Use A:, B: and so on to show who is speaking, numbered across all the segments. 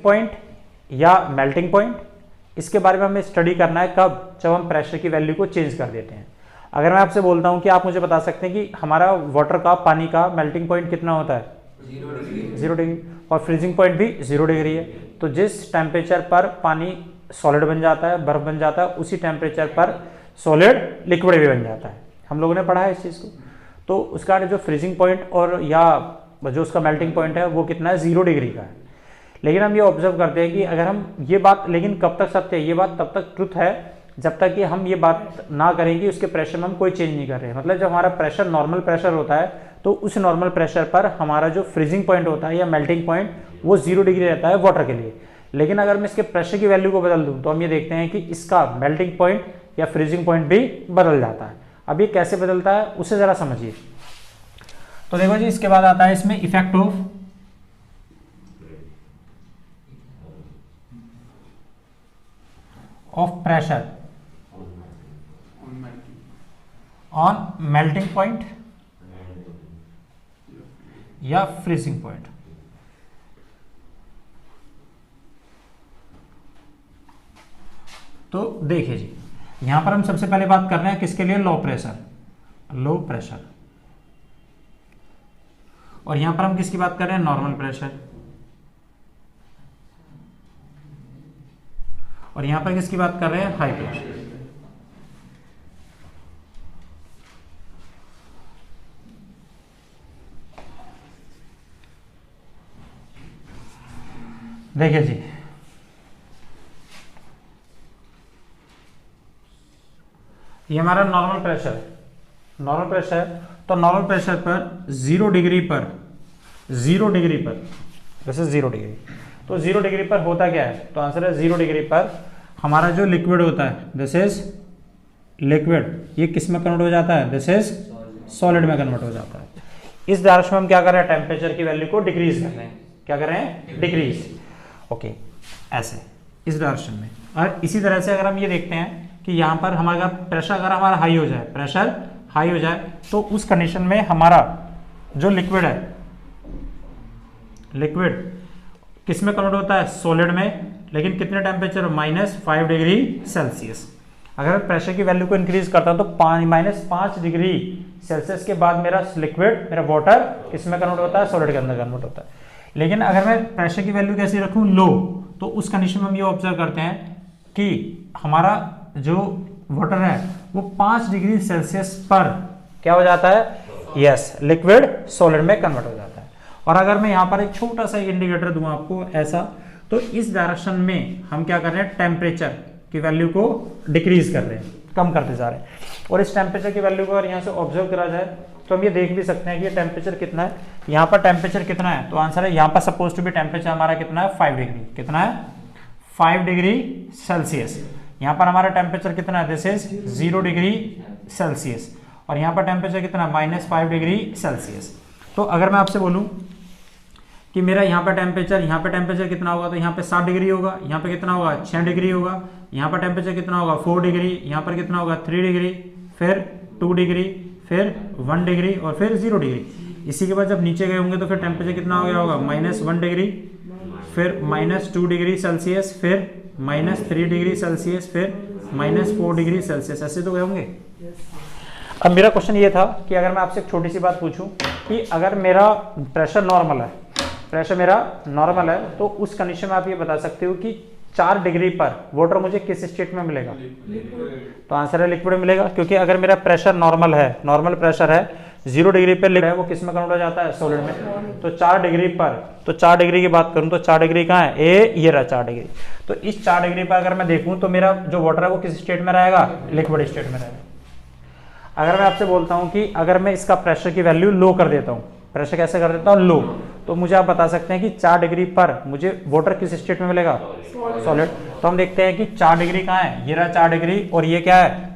A: Point या melting point, इसके बारे में हमें स्टडी करना है कब, जब हम प्रेशर की वैल्यू को चेंज कर देते हैं। अगर मैं आपसे बोलता हूं कि आप मुझे बता सकते हैं कि हमारा वाटर का, पानी का मेल्टिंग पॉइंट कितना होता है, 0 डिग्री, और फ्रीजिंग पॉइंट भी 0 डिग्री है। तो जिस टेम्परेचर पर पानी सॉलिड बन जाता है, बर्फ बन जाता है, उसी टेम्परेचर पर सॉलिड लिक्विड भी बन जाता है। हम लोगों ने पढ़ा है इस चीज़ को। तो उसका जो फ्रीजिंग पॉइंट और या जो उसका मेल्टिंग पॉइंट है वो कितना है, 0 डिग्री का है। लेकिन हम ये ऑब्जर्व करते हैं कि अगर हम ये बात, लेकिन कब तक सत्य है, ये बात तब तक ट्रुथ है जब तक कि हम ये बात ना करें कि उसके प्रेशर में हम कोई चेंज नहीं कर रहे हैं। मतलब जब हमारा प्रेशर नॉर्मल प्रेशर होता है तो उस नॉर्मल प्रेशर पर हमारा जो फ्रीजिंग पॉइंट होता है या मेल्टिंग पॉइंट वो 0 डिग्री रहता है वाटर के लिए। लेकिन अगर मैं इसके प्रेशर की वैल्यू को बदल दूं तो हम ये देखते हैं कि इसका मेल्टिंग पॉइंट या फ्रीजिंग पॉइंट भी बदल जाता है। अब ये कैसे बदलता है उसे जरा समझिए। तो देखो जी, इसके बाद आता है इसमें effect of pressure on melting point या फ्रीजिंग पॉइंट। तो देखिए जी, यहां पर हम सबसे पहले बात कर रहे हैं किसके लिए, लो प्रेशर, और यहां पर हम किसकी बात कर रहे हैं, नॉर्मल प्रेशर, और यहां पर किसकी बात कर रहे हैं, हाई प्रेशर। देखिए जी, ये हमारा नॉर्मल प्रेशर है। तो नॉर्मल प्रेशर पर 0 डिग्री पर, जैसे 0 डिग्री, तो 0 डिग्री पर होता क्या है, तो आंसर है 0 डिग्री पर हमारा जो लिक्विड होता है, दिस इज लिक्विड, ये किस में कन्वर्ट हो जाता है, दिस इज सॉलिड में कन्वर्ट हो जाता है। इस डायरेक्शन में हम क्या कर रहे हैं, टेम्परेचर की वैल्यू को डिक्रीज कर रहे हैं। क्या कर रहे हैं, डिक्रीज। ओके, ऐसे इस डायरेक्शन में। और इसी तरह से अगर हम ये देखते हैं कि यहाँ पर हमारा प्रेशर अगर हमारा हाई हो जाए, प्रेशर हाई हो जाए, तो उस कंडीशन में हमारा जो लिक्विड है, लिक्विड किस में कन्वर्ट होता है, सॉलिड में, लेकिन कितने टेम्परेचर, -5 डिग्री सेल्सियस। अगर मैं प्रेशर की वैल्यू को इंक्रीज करता हूं तो -5 डिग्री सेल्सियस के बाद मेरा लिक्विड, मेरा वाटर किस में कन्वर्ट होता है, सॉलिड के अंदर कन्वर्ट होता है। लेकिन अगर मैं प्रेशर की वैल्यू कैसी रखूं, लो, तो उस कंडीशन में हम ये ऑब्जर्व करते हैं कि हमारा जो वाटर है वो 5 डिग्री सेल्सियस पर क्या हो जाता है, यस, लिक्विड सॉलिड में कन्वर्ट हो जाता है। और अगर मैं यहाँ पर एक छोटा सा इंडिकेटर दूं आपको ऐसा, तो इस डायरेक्शन में हम क्या कर रहे हैं, टेम्परेचर की वैल्यू को डिक्रीज कर रहे हैं, कम करते जा रहे हैं। और इस टेम्परेचर की वैल्यू को अगर यहाँ से ऑब्जर्व करा जाए तो हम ये देख भी सकते हैं कि ये टेम्परेचर कितना है, यहाँ पर टेम्परेचर कितना है, तो आंसर है यहाँ पर सपोज टू बी टेम्परेचर हमारा कितना है, 5 डिग्री, कितना है, 5 डिग्री सेल्सियस। यहाँ पर हमारा टेम्परेचर कितना है, दिस इज 0 डिग्री सेल्सियस, और यहाँ पर टेम्परेचर कितना है, -5 डिग्री सेल्सियस। तो अगर मैं आपसे बोलूँ कि मेरा यहाँ पर टेम्परेचर कितना होगा, तो यहाँ पे 7 डिग्री होगा, यहाँ पे कितना होगा, 6 डिग्री होगा, यहाँ पर टेम्परेचर कितना होगा, 4 डिग्री, यहाँ पर कितना होगा, 3 डिग्री, फिर 2 डिग्री, फिर 1 डिग्री, और फिर 0 डिग्री। इसी के बाद जब नीचे गए होंगे तो फिर टेम्परेचर कितना हो गया होगा, -1 डिग्री, फिर -2 डिग्री सेल्सियस, फिर -3 डिग्री सेल्सियस, फिर -4 डिग्री सेल्सियस, ऐसे तो गए होंगे। अब मेरा क्वेश्चन ये था कि अगर मैं आपसे एक छोटी सी बात पूछूं कि अगर मेरा प्रेशर नॉर्मल है, तो उस कंडीशन में आप ये बता सकते हो कि 4 डिग्री पर वाटर मुझे किस स्टेट में मिलेगा, तो आंसर है लिक्विड में मिलेगा। क्योंकि अगर मेरा प्रेशर नॉर्मल प्रेशर है, 0 डिग्री पे लिक्विड है, वो किस में कन्वर्ट हो जाता है, सॉलिड में। तो 4 डिग्री पर, तो 4 डिग्री की बात करूं तो 4 डिग्री कहाँ है, ये रहा 4 डिग्री। तो इस 4 डिग्री पर अगर मैं देखूं तो मेरा जो वाटर है वो किस स्टेट में रहेगा, लिक्विड स्टेट में रहेगा। अगर मैं आपसे बोलता हूं कि अगर मैं इसका प्रेशर की वैल्यू लो कर देता हूं, प्रेशर कैसे कर देता हूं, लो, तो मुझे आप बता सकते हैं कि 4 डिग्री पर मुझे वाटर किस स्टेट में मिलेगा, सॉलिड। तो हम देखते हैं कि 4 डिग्री कहाँ है, ये रहा 4 डिग्री, और ये क्या है,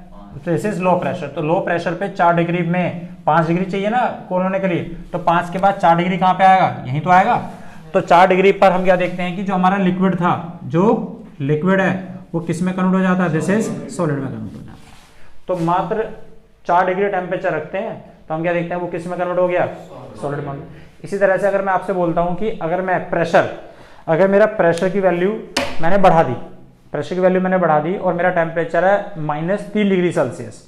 A: दिस इज लो प्रेशर। तो लो प्रेशर पे 4 डिग्री में 5 डिग्री चाहिए ना कूल होने के लिए, तो 5 के बाद 4 डिग्री कहाँ पे आएगा, यहीं तो आएगा। तो 4 डिग्री पर हम क्या देखते हैं कि जो हमारा लिक्विड था, जो लिक्विड है वो किस में कन्वर्ट हो जाता है, दिस इज सॉलिड में कन्वर्ट हो जाता है। तो मात्र 4 डिग्री टेम्परेचर रखते हैं तो हम क्या देखते हैं, वो किस में कन्वर्ट हो गया, सॉलिड में। इसी तरह से अगर मैं आपसे बोलता हूं कि अगर मैं प्रेशर अगर मेरा प्रेशर की वैल्यू मैंने बढ़ा दी, प्रेशर की वैल्यू मैंने बढ़ा दी और मेरा टेम्परेचर है -3 डिग्री सेल्सियस,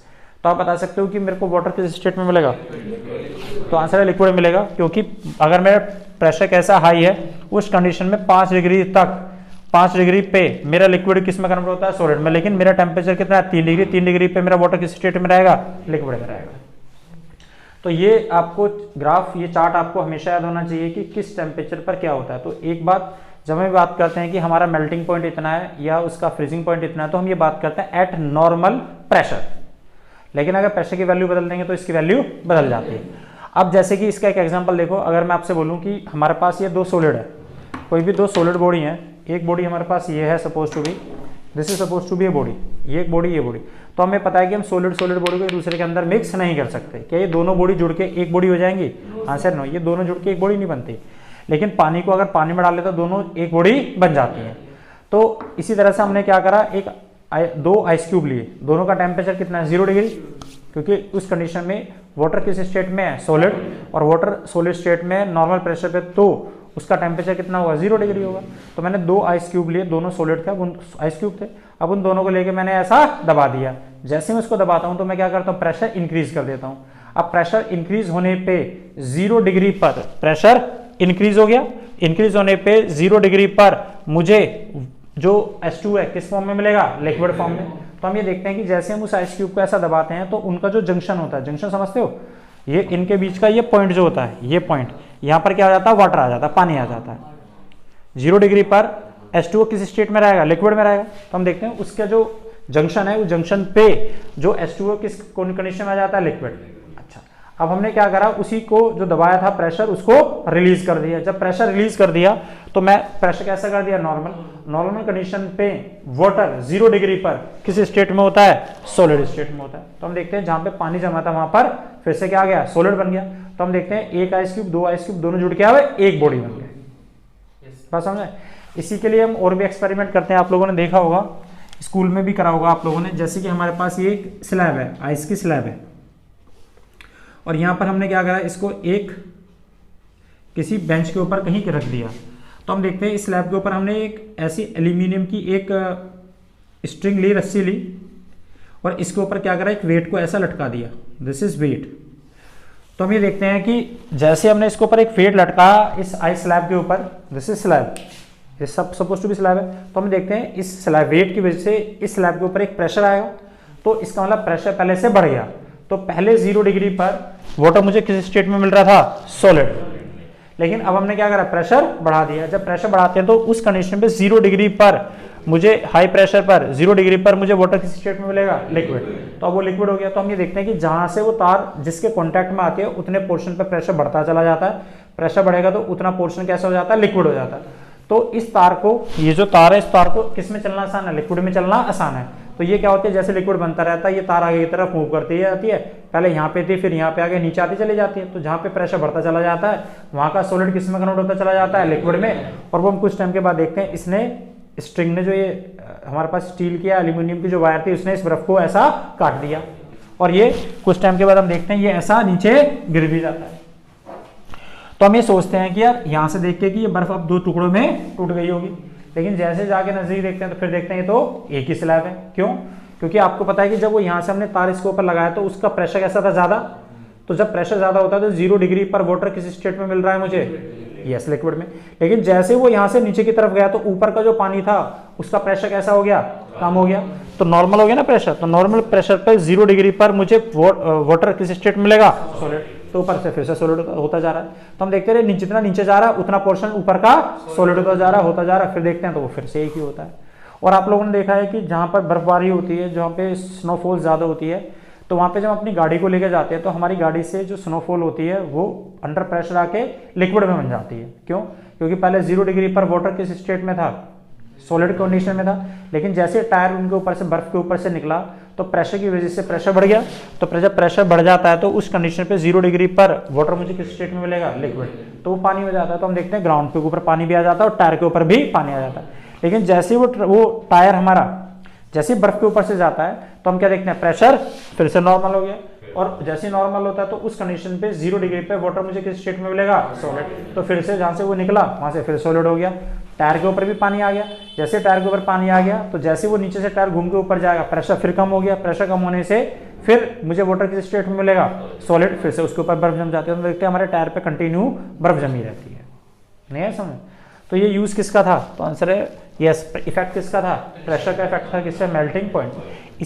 A: तो आप बता सकते हो कि मेरे को वाटर किस स्टेट में मिलेगा? तो आंसर है लिक्विड मिलेगा, क्योंकि अगर मेरा प्रेशर कैसा हाई है उस कंडीशन में 5 डिग्री तक, 5 डिग्री पे मेरा लिक्विड किस में कन्वर्ट होता है? सॉलिड में। लेकिन मेरा टेम्परेचर कितना है? 3 डिग्री। 3 डिग्री पे मेरा वाटर किस स्टेट में रहेगा? लिक्विड में रहेगा। तो ये आपको ग्राफ, ये चार्ट आपको हमेशा याद होना चाहिए कि किस टेम्परेचर पर क्या होता है। तो एक बात, जब हम बात करते हैं कि हमारा मेल्टिंग पॉइंट इतना है या उसका फ्रीजिंग पॉइंट इतना है, तो हम ये बात करते हैं एट नॉर्मल प्रेशर। लेकिन अगर प्रेशर की वैल्यू बदल देंगे तो इसकी वैल्यू बदल जाती है। अब जैसे कि इसका एक एग्जांपल देखो, अगर मैं आपसे बोलूं कि हमारे पास ये 2 सॉलिड है, कोई भी 2 सॉलिड बॉडी है, एक बॉडी हमारे पास ये है suppose to be, this is suppose to be a body, ये एक बॉडी, ये बॉडी, तो हमें पता है कि हम सॉलिड बॉडी को एक दूसरे के अंदर मिक्स नहीं कर सकते। क्या ये दोनों बॉडी जुड़ के एक बॉडी हो जाएंगी? आंसर नो, ये दोनों जुड़ के एक बॉडी नहीं बनती। लेकिन पानी को अगर पानी में डाल ले तो दोनों एक बॉडी बन जाती है। तो इसी तरह से हमने क्या करा, 2 आइस क्यूब लिए, दोनों का टेम्परेचर कितना है? 0 डिग्री, क्योंकि उस कंडीशन में वाटर किस स्टेट में है? सॉलिड, और वाटर सॉलिड स्टेट में नॉर्मल प्रेशर पे, तो उसका टेम्परेचर कितना होगा? 0 डिग्री होगा। तो मैंने 2 आइस क्यूब लिए, दोनों सॉलिड थे, अब आइस क्यूब थे, अब उन दोनों को लेके मैंने ऐसा दबा दिया। जैसे मैं उसको दबाता हूं तो मैं क्या करता हूं? प्रेशर इंक्रीज कर देता हूं। अब प्रेशर इंक्रीज होने पे 0 डिग्री पर प्रेशर इंक्रीज हो गया। इंक्रीज होने पे 0 डिग्री पर मुझे जो H2 है किस फॉर्म में मिलेगा? लिक्विड फॉर्म में। तो हम ये देखते हैं कि जैसे हम उस आइस क्यूब को ऐसा दबाते हैं तो उनका जो जंक्शन होता है, जंक्शन समझते हो, ये इनके बीच का ये पॉइंट जो होता है, ये पॉइंट, यहाँ पर क्या आ जाता है? वाटर आ जाता है, पानी आ जाता है। 0 डिग्री पर H2O किस स्टेट में रहेगा? लिक्विड में रहेगा। तो हम देखते हैं उसका जो जंक्शन है, उस जंक्शन पे जो H2O किस कंडीशन में आ जाता है? लिक्विड। अच्छा, अब हमने क्या करा, उसी को जो दबाया था प्रेशर, उसको रिलीज कर दिया। जब प्रेशर रिलीज कर दिया तो मैं प्रेशर कैसा कर दिया? नॉर्मल कंडीशन पे वाटर 0 डिग्री पर किस स्टेट में होता है? सॉलिड स्टेट में होता है। तो हम देखते हैं जहां पे पानी जमा था वहां पर फिर से क्या आ गया? सॉलिड बन गया। तो हम देखते हैं 1 आइस क्यूब, 2 आइस क्यूब, दोनों जुड़ के आए, एक बॉडी बन गए। बात समझे? इसी के लिए हम और भी एक्सपेरिमेंट करते हैं, आप लोगों ने देखा होगा, स्कूल में भी करा होगा आप लोगों ने। जैसे कि हमारे पास ये एक स्लैब है, आइस की स्लैब है, और यहां पर हमने क्या करा, इसको एक किसी बेंच के ऊपर कहीं रख दिया। तो हम देखते हैं इस स्लैब के ऊपर हमने एक ऐसी एल्यूमिनियम की एक स्ट्रिंग ली, रस्सी ली, और इसके ऊपर क्या करा, एक वेट को ऐसा लटका दिया, दिस इज वेट। तो हम ये देखते हैं कि जैसे हमने इसके ऊपर एक वेट लटका इस आइस स्लैब के ऊपर, दिस इज स्लैब, ये सब सपोज टू बी स्लैब है, तो हम देखते हैं इस स्लैब वेट की वजह से इस स्लैब के ऊपर एक प्रेशर आएगा। तो इसका मतलब प्रेशर पहले से बढ़ गया। तो पहले 0 डिग्री पर वाटर मुझे किस स्टेट में मिल रहा था? सॉलिड। लेकिन अब हमने क्या करा, प्रेशर बढ़ा दिया। जब प्रेशर बढ़ाते हैं तो उस कंडीशन पे 0 डिग्री पर मुझे, हाई प्रेशर पर 0 डिग्री पर मुझे वाटर किस स्टेट में मिलेगा? लिक्विड। तो अब वो लिक्विड हो गया। तो हम ये देखते हैं कि जहां से वो तार जिसके कॉन्टैक्ट में आती है उतने पोर्शन पर प्रेशर बढ़ता चला जाता है। प्रेशर बढ़ेगा तो उतना पोर्शन कैसा हो जाता है? लिक्विड हो जाता है। तो इस तार को, ये जो तार है, इस तार को किस में चलना आसान है? लिक्विड में चलना आसान है। तो ये क्या होती है, जैसे लिक्विड बनता रहता है ये तार आगे की तरफ मूव करती जाती है, पहले यहाँ पे थी, फिर यहाँ पे आगे नीचे आती चली जाती है। तो जहाँ पे प्रेशर बढ़ता चला जाता है वहाँ का सॉलिड किस में कन्वर्ट होता चला जाता है? लिक्विड में। और वो हम कुछ टाइम के बाद देखते हैं, इसने स्ट्रिंग ने जो ये हमारे पास स्टील की या एल्यूमिनियम की जो वायर थी, उसने इस बर्फ को ऐसा काट दिया, और ये कुछ टाइम के बाद हम देखते हैं ये ऐसा नीचे गिर भी जाता है। तो हम ये सोचते हैं कि यार यहाँ से देख के कि ये बर्फ अब 2 टुकड़ों में टूट गई होगी, लेकिन जैसे जाके नजदीक देखते हैं तो फिर देखते हैं ये तो एक ही स्लैब है। क्यों? क्योंकि आपको पता है कि जब वो यहाँ से हमने तार इसके ऊपर लगाया तो उसका प्रेशर कैसा था? ज्यादा। तो जब प्रेशर ज्यादा होता है तो 0 डिग्री पर वाटर किस स्टेट में मिल रहा है मुझे? यस, लिक्विड में। लेकिन जैसे वो यहाँ से नीचे की तरफ गया तो ऊपर का जो पानी था उसका प्रेशर कैसा हो गया? कम हो गया। तो नॉर्मल हो गया ना प्रेशर। तो नॉर्मल प्रेशर पर 0 डिग्री पर मुझे वाटर किस स्टेट मिलेगा? सॉलिड। तो ऊपर से फिर से सॉलिड होता जा रहा है। तो हम देखते रहे जितना नीचे जा रहा है उतना पोर्शन ऊपर का सॉलिड होता जा रहा है। फिर देखते हैं तो वो फिर से एक ही होता है। और आप लोगों ने देखा है कि जहाँ पर बर्फबारी होती है, जहाँ पे स्नोफॉल ज़्यादा होती है, तो वहाँ पे जब अपनी गाड़ी को लेकर जाते हैं तो हमारी गाड़ी से जो स्नोफॉल होती है वो अंडर प्रेशर आके लिक्विड में बन जाती है। क्यों? क्योंकि पहले 0 डिग्री पर वाटर किस स्टेट में था? सॉलिड कंडीशन में था। लेकिन जैसे टायर उनके ऊपर से, बर्फ के ऊपर से निकला तो प्रेशर की वजह से प्रेशर बढ़ गया। तो जब प्रेशर बढ़ जाता है तो उस कंडीशन पे 0 डिग्री पर वाटर मुझे किस स्टेट में मिलेगा? लिक्विड। तो वो पानी हो जाता है। तो हम देखते हैं ग्राउंड के ऊपर पानी भी आ जाता है और टायर के ऊपर भी पानी आ जाता है। लेकिन जैसे वो टायर हमारा जैसे बर्फ के ऊपर से जाता है तो हम क्या देखते हैं? प्रेशर फिर से नॉर्मल हो गया। और जैसे नॉर्मल होता है तो उस कंडीशन पे 0 डिग्री पे वाटर मुझे किस स्टेट में मिलेगा? सॉलिड। तो फिर से जहां से वो निकला वहां से फिर सॉलिड हो गया। टायर के ऊपर भी पानी आ गया। जैसे टायर के ऊपर पानी आ गया तो जैसे वो नीचे से टायर घूम के ऊपर जाएगा, प्रेशर फिर कम हो गया, प्रेशर कम होने से फिर मुझे वाटर किस स्टेट में मिलेगा, सॉलिड, फिर से उसके ऊपर बर्फ जम जाती है। तो देखते हैं हमारे टायर पे कंटिन्यू बर्फ जमी रहती है। नहीं है समझ? तो ये यूज किसका था? तो आंसर है यस, इफेक्ट किसका था? प्रेशर का इफेक्ट था। किससे? Melting point.